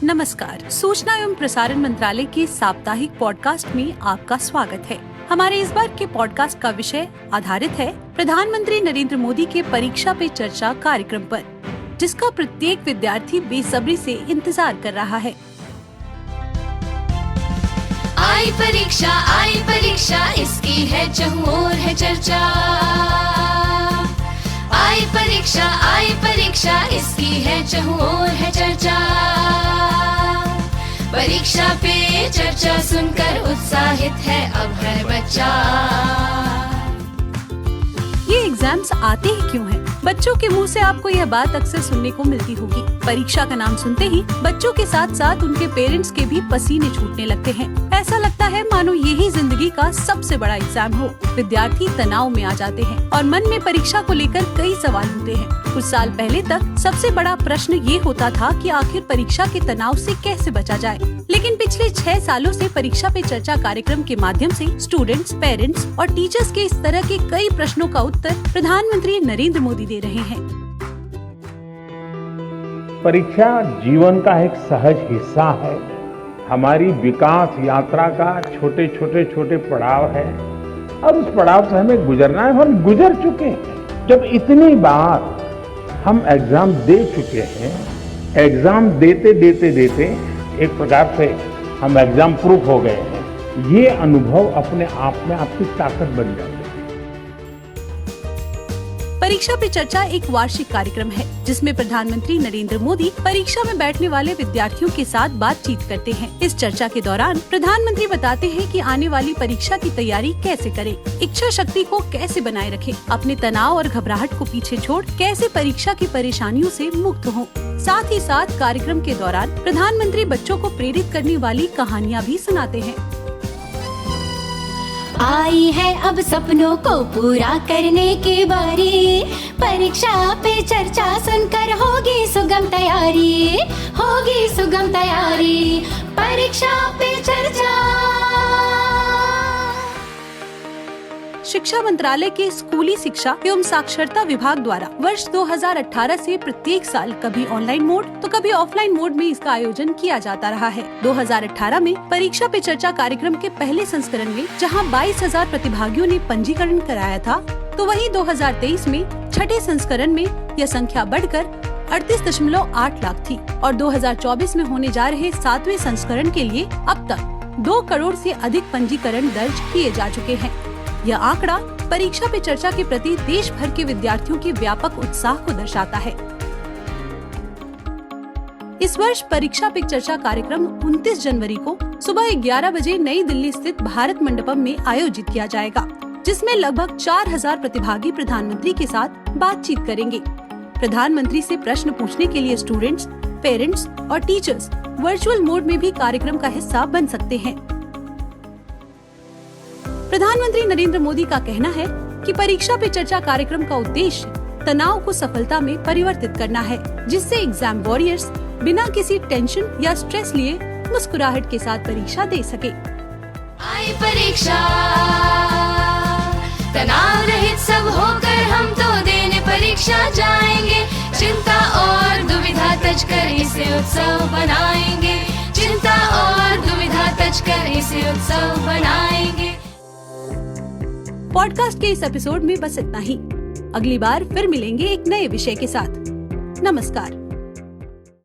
नमस्कार। सूचना एवं प्रसारण मंत्रालय के साप्ताहिक पॉडकास्ट में आपका स्वागत है। हमारे इस बार के पॉडकास्ट का विषय आधारित है प्रधानमंत्री नरेंद्र मोदी के परीक्षा पे चर्चा कार्यक्रम पर, जिसका प्रत्येक विद्यार्थी बेसब्री से इंतजार कर रहा है। आई परीक्षा इसकी है चहुओर है चर्चा। आई परीक्षा इसकी है चहुओर है चर्चा। परीक्षा पे चर्चा सुनकर उत्साहित है अब हर बच्चा। ये एग्जाम्स आते ही क्यों हैं? बच्चों के मुंह से आपको यह बात अक्सर सुनने को मिलती होगी। परीक्षा का नाम सुनते ही बच्चों के साथ साथ उनके पेरेंट्स के भी पसीने छूटने लगते हैं। ऐसा लगता है मानो यही जिंदगी का सबसे बड़ा एग्जाम हो। विद्यार्थी तनाव में आ जाते हैं और मन में परीक्षा को लेकर कई सवाल होते हैं। कुछ साल पहले तक सबसे बड़ा प्रश्न ये होता था कि आखिर परीक्षा के तनाव से कैसे बचा जाए। लेकिन पिछले 6 सालों से परीक्षा पे चर्चा कार्यक्रम के माध्यम से स्टूडेंट्स, पेरेंट्स और टीचर्स के इस तरह के कई प्रश्नों का उत्तर प्रधानमंत्री नरेंद्र मोदी दे रहे हैं। परीक्षा जीवन का एक सहज हिस्सा है। हमारी विकास यात्रा का छोटे पड़ाव है और उस पड़ाव से हमें गुजरना है। हम गुजर चुके हैं। जब इतनी बार हम एग्जाम दे चुके हैं, एग्जाम देते एक प्रकार से हम एग्जाम प्रूफ हो गए हैं। ये अनुभव अपने आप में आपकी ताकत बन जाती है। परीक्षा पे चर्चा एक वार्षिक कार्यक्रम है जिसमें प्रधानमंत्री नरेंद्र मोदी परीक्षा में बैठने वाले विद्यार्थियों के साथ बातचीत करते हैं। इस चर्चा के दौरान प्रधानमंत्री बताते हैं कि आने वाली परीक्षा की तैयारी कैसे करें, इच्छा शक्ति को कैसे बनाए रखें, अपने तनाव और घबराहट को पीछे छोड़ कैसे परीक्षा की परेशानियों से मुक्त हों। साथ ही साथ कार्यक्रम के दौरान प्रधानमंत्री बच्चों को प्रेरित करने वाली कहानियाँ भी सुनाते हैं। आई है अब सपनों को पूरा करने की बारी। परीक्षा पे चर्चा सुनकर होगी सुगम तैयारी। परीक्षा पे चर्चा। शिक्षा मंत्रालय के स्कूली शिक्षा एवं साक्षरता विभाग द्वारा वर्ष 2018 से प्रत्येक साल कभी ऑनलाइन मोड तो कभी ऑफलाइन मोड में इसका आयोजन किया जाता रहा है। 2018 में परीक्षा पे चर्चा कार्यक्रम के पहले संस्करण में जहां 22,000 प्रतिभागियों ने पंजीकरण कराया था, तो वहीं 2023 में छठे संस्करण में यह संख्या बढ़कर 38.8 लाख थी और 2024 में होने जा रहे 7वें संस्करण के लिए अब तक 2 करोड़ से अधिक पंजीकरण दर्ज किए जा चुके हैं। यह आंकड़ा परीक्षा पे चर्चा के प्रति देश भर के विद्यार्थियों के व्यापक उत्साह को दर्शाता है। इस वर्ष परीक्षा पे चर्चा कार्यक्रम 29 जनवरी को सुबह 11 बजे नई दिल्ली स्थित भारत मंडपम में आयोजित किया जाएगा, जिसमें लगभग 4,000 प्रतिभागी प्रधानमंत्री के साथ बातचीत करेंगे। प्रधानमंत्री से प्रश्न पूछने के लिए स्टूडेंट्स, पेरेंट्स और टीचर्स वर्चुअल मोड में भी कार्यक्रम का हिस्सा बन सकते हैं। प्रधानमंत्री नरेंद्र मोदी का कहना है कि परीक्षा पे चर्चा कार्यक्रम का उद्देश्य तनाव को सफलता में परिवर्तित करना है, जिससे एग्जाम वॉरियर्स बिना किसी टेंशन या स्ट्रेस लिए मुस्कुराहट के साथ परीक्षा दे सके। आई परीक्षा तनाव रहित सब होकर हम तो देने परीक्षा जाएंगे। चिंता और दुविधा तज कर इसे उत्सव बनाएंगे। पॉडकास्ट के इस एपिसोड में बस इतना ही। अगली बार फिर मिलेंगे एक नए विषय के साथ। नमस्कार।